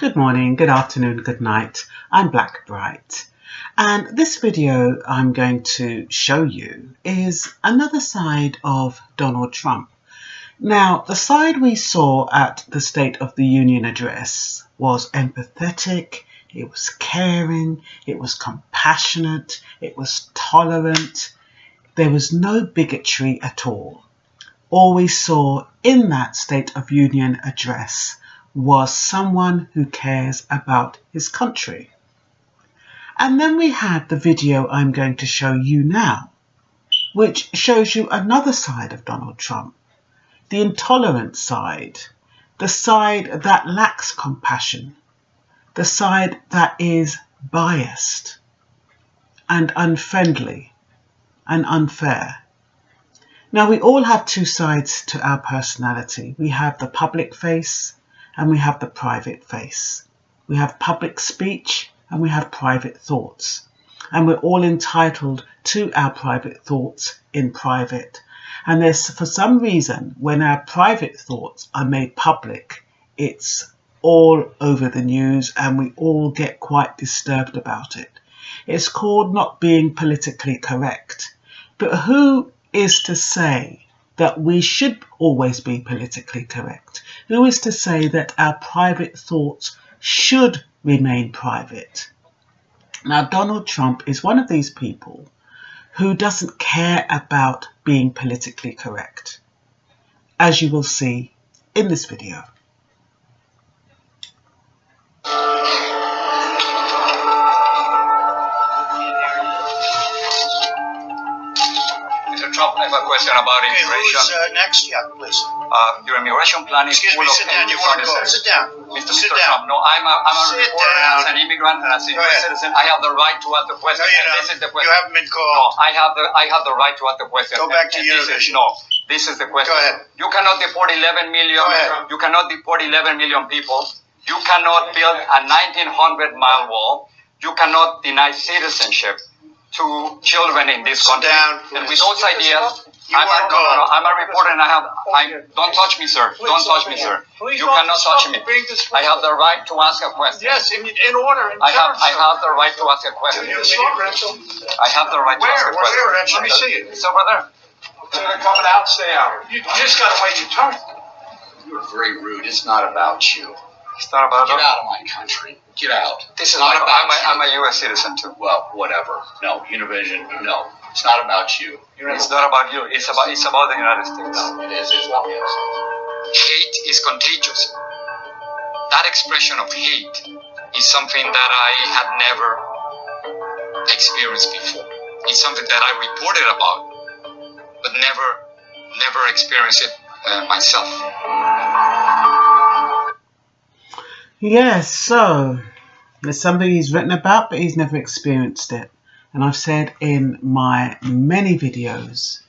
Good morning, good afternoon, good night. I'm Blackbright, and this video I'm going to show you is another side of Donald Trump. Now, the side we saw at the State of the Union address was empathetic, it was caring, it was compassionate, it was tolerant. There was no bigotry at all. All we saw in that State of Union address was someone who cares about his country. And then we had the video I'm going to show you now, which shows you another side of Donald Trump, the intolerant side, the side that lacks compassion, the side that is biased and unfriendly and unfair. Now, we all have two sides to our personality. We have the public face and we have the private face. We have public speech and we have private thoughts. And we're all entitled to our private thoughts in private. And there's, for some reason, when our private thoughts are made public, it's all over the news and we all get quite disturbed about it. It's called not being politically correct. But who is to say that we should always be politically correct? Who is to say that our private thoughts should remain private? Now, Donald Trump is one of these people who doesn't care about being politically correct, as you will see in this video. Trump, I have a question about immigration. Who's next? Yeah, please. Your immigration plan is full of Sit down. You want to go? Sit down. Mr. Sit Trump, no, I'm a Sit reporter down. as an immigrant and as a US citizen. I have the right to ask the question. No, you and don't. this is the question. You haven't been No, called. I have the right to ask the question. Go back to and Univision. This is the question. Go ahead. You cannot deport 11 million. Go ahead. You cannot deport 11 million people. You cannot build a 1,900-mile wall. You cannot deny citizenship to children in this Sit country. down, And with please. those ideas, You are called. I'm a reporter and don't touch me, sir. Don't touch me, sir. You cannot touch me. I have the right to ask a question. Yes, in order. I have the right to ask a question. I have the right to ask a question. Where? Let me see it. It's over there. Coming out, stay out. You just got to wait your turn. You're very rude. It's not about you. It's not about Get out of my country. Get out. This is not not about I'm you. a U.S. citizen too. Well, whatever. No, Univision. No, it's not about you. It's not about you. It's about the United States. No, it is. It's about the United States. Hate is contagious. That expression of hate is something that I had never experienced before. It's something that I reported about, but never experienced it myself. Yes, so there's something he's written about, but he's never experienced it. And I've said in my many videos,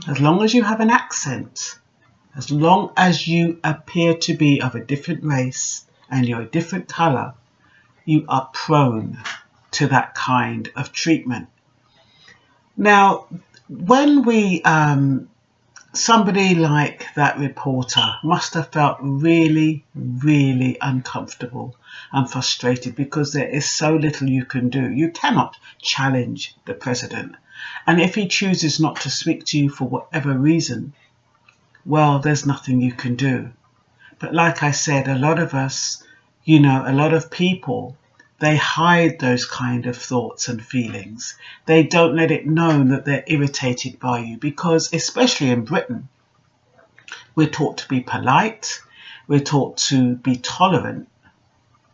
as long as you have an accent, as long as you appear to be of a different race and you're a different colour, you are prone to that kind of treatment. Now, when we, somebody like that reporter must have felt really, really uncomfortable and frustrated because there is so little you can do. You cannot challenge the president. And if he chooses not to speak to you for whatever reason, well, there's nothing you can do. But like I said, a lot of us, a lot of people, they hide those kind of thoughts and feelings. They don't let it known that they're irritated by you because, especially in Britain, we're taught to be polite, we're taught to be tolerant,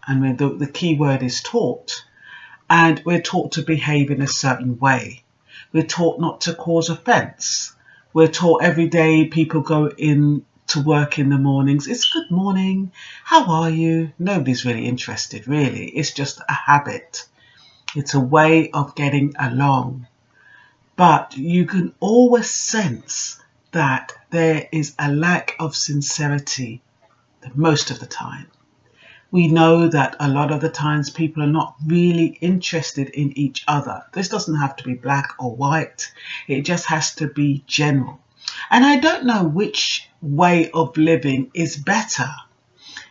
and the key word is taught, and we're taught to behave in a certain way. We're taught not to cause offence. We're taught every day people go in to work in the mornings. It's good morning. How are you? Nobody's really interested, really. It's just a habit. It's a way of getting along. But you can always sense that there is a lack of sincerity most of the time. We know that a lot of the times people are not really interested in each other. This doesn't have to be black or white. It just has to be general. And I don't know which way of living is better.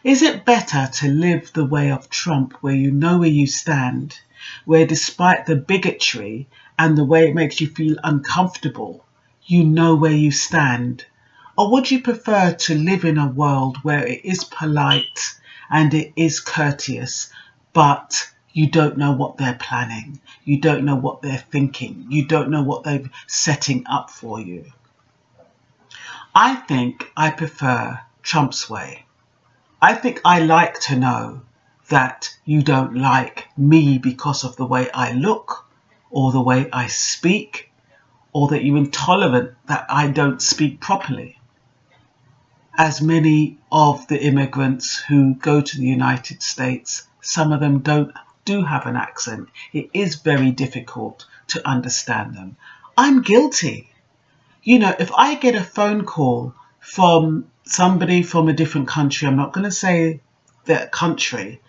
Is it better to live the way of Trump, where you know where you stand, where despite the bigotry and the way it makes you feel uncomfortable, you know where you stand? Or would you prefer to live in a world where it is polite and it is courteous, but you don't know what they're planning, you don't know what they're thinking, you don't know what they're setting up for you? I think I prefer Trump's way. I think I like to know that you don't like me because of the way I look or the way I speak, or that you're intolerant that I don't speak properly. As many of the immigrants who go to the United States, some of them do have an accent. It is very difficult to understand them. I'm guilty. You know, if I get a phone call from somebody from a different country, I'm not going to say their country,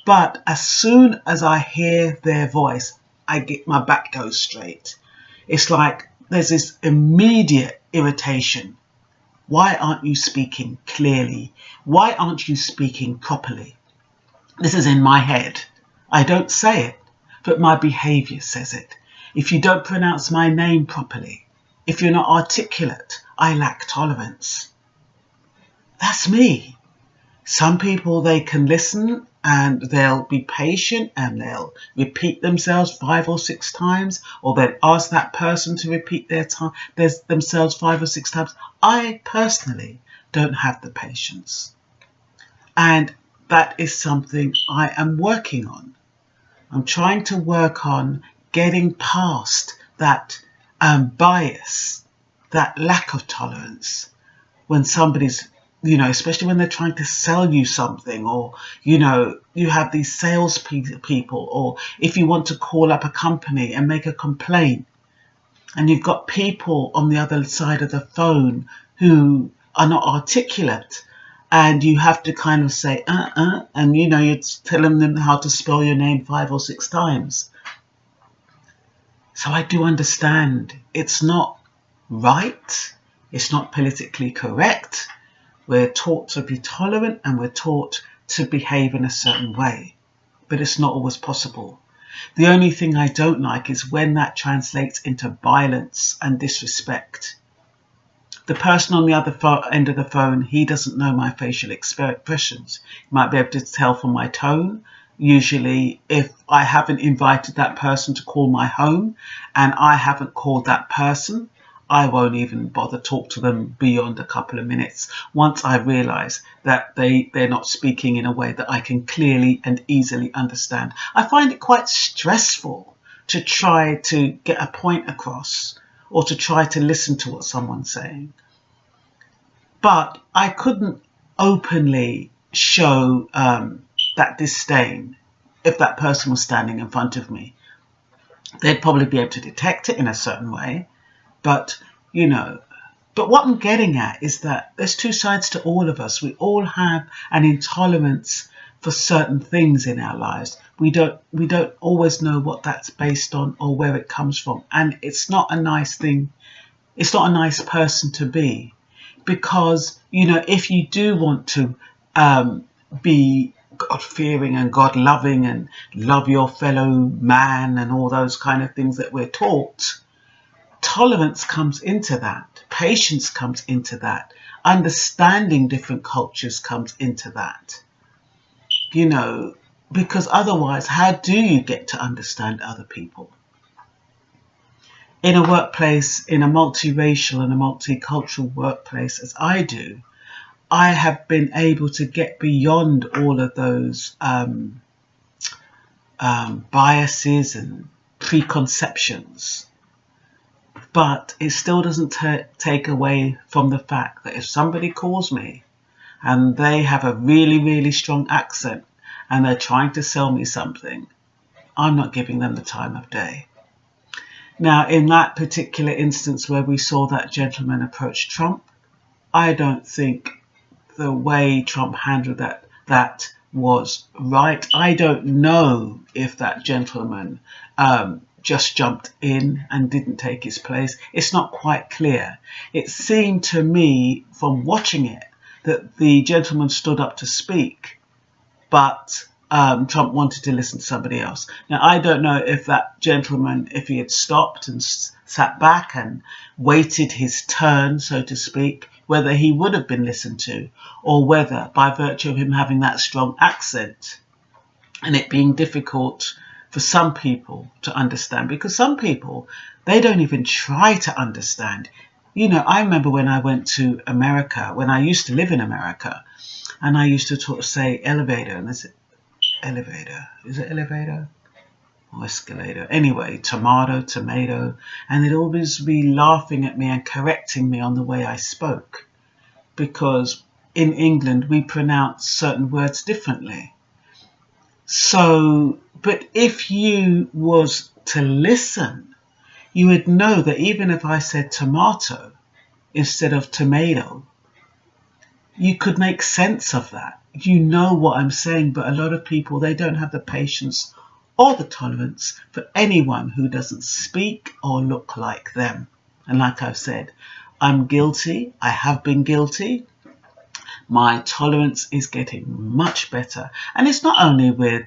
but as soon as I hear their voice, my back goes straight. It's like there's this immediate irritation. Why aren't you speaking clearly? Why aren't you speaking properly? This is in my head. I don't say it, but my behaviour says it. If you don't pronounce my name properly, if you're not articulate, I lack tolerance. That's me. Some people, they can listen and they'll be patient and they'll repeat themselves 5 or 6 times, or they'll ask that person to repeat themselves 5 or 6 times. I personally don't have the patience. And that is something I am working on. I'm trying to work on getting past that bias, that lack of tolerance when somebody's, especially when they're trying to sell you something, or, you have these sales people, or if you want to call up a company and make a complaint and you've got people on the other side of the phone who are not articulate, and you have to kind of say, and you're telling them how to spell your name 5 or 6 times. So I do understand it's not right. It's not politically correct. We're taught to be tolerant and we're taught to behave in a certain way, but it's not always possible. The only thing I don't like is when that translates into violence and disrespect. The person on the other end of the phone, he doesn't know my facial expressions. He might be able to tell from my tone. Usually, if I haven't invited that person to call my home and I haven't called that person, I won't even bother talk to them beyond a couple of minutes once I realise that they're not speaking in a way that I can clearly and easily understand. I find it quite stressful to try to get a point across or to try to listen to what someone's saying. But I couldn't openly show that disdain if that person was standing in front of me. They'd probably be able to detect it in a certain way. But what I'm getting at is that there's 2 sides to all of us. We all have an intolerance for certain things in our lives. We don't always know what that's based on or where it comes from. And it's not a nice thing. It's not a nice person to be, because, if you do want to be God-fearing and God-loving and love your fellow man and all those kind of things that we're taught, tolerance comes into that. Patience comes into that. Understanding different cultures comes into that. Because otherwise, how do you get to understand other people? In a workplace, in a multiracial and a multicultural workplace, as I do, I have been able to get beyond all of those biases and preconceptions. But it still doesn't take away from the fact that if somebody calls me and they have a really, really strong accent and they're trying to sell me something, I'm not giving them the time of day. Now, in that particular instance where we saw that gentleman approach Trump, I don't think the way Trump handled that was right. I don't know if that gentleman just jumped in and didn't take his place. It's not quite clear. It seemed to me from watching it that the gentleman stood up to speak, but Trump wanted to listen to somebody else. Now, I don't know if that gentleman, if he had stopped and sat back and waited his turn, so to speak, whether he would have been listened to, or whether by virtue of him having that strong accent and it being difficult for some people to understand, because some people, they don't even try to understand. You know, I remember when I went to America, when I used to live in America, and I used to say elevator, and I said, elevator, is it elevator or escalator? Anyway, tomato, and they'd always be laughing at me and correcting me on the way I spoke, because in England we pronounce certain words differently. So, but if you was to listen, you would know that even if I said tomato instead of tomato, you could make sense of that. You know what I'm saying, but a lot of people, they don't have the patience or the tolerance for anyone who doesn't speak or look like them. And like I've said, I'm guilty. I have been guilty. My tolerance is getting much better. And it's not only with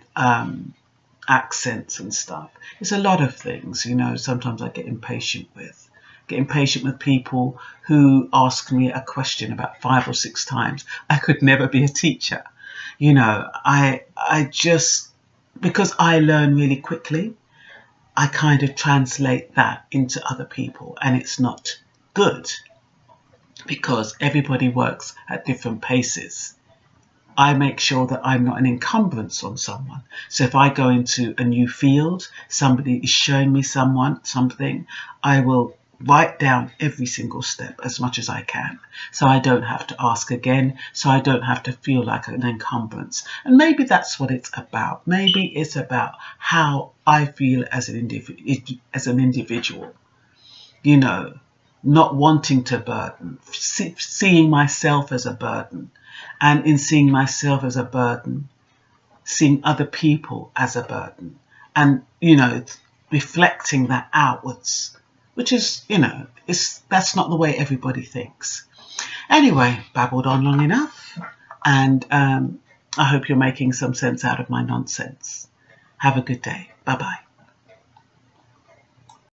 accents and stuff. It's a lot of things, you know. Sometimes I get impatient with people who ask me a question about 5 or 6 times. I could never be a teacher. You know, I just, because I learn really quickly, I kind of translate that into other people, and it's not good because everybody works at different paces. I make sure that I'm not an encumbrance on someone. So if I go into a new field, somebody is showing me something, I will write down every single step as much as I can, so I don't have to ask again, so I don't have to feel like an encumbrance. And maybe that's what it's about. Maybe it's about how I feel as an individual, you know, not wanting to burden, seeing myself as a burden, and in seeing myself as a burden, seeing other people as a burden, and, you know, reflecting that outwards, which is, you know, that's not the way everybody thinks. Anyway, babbled on long enough, and I hope you're making some sense out of my nonsense. Have a good day. Bye-bye.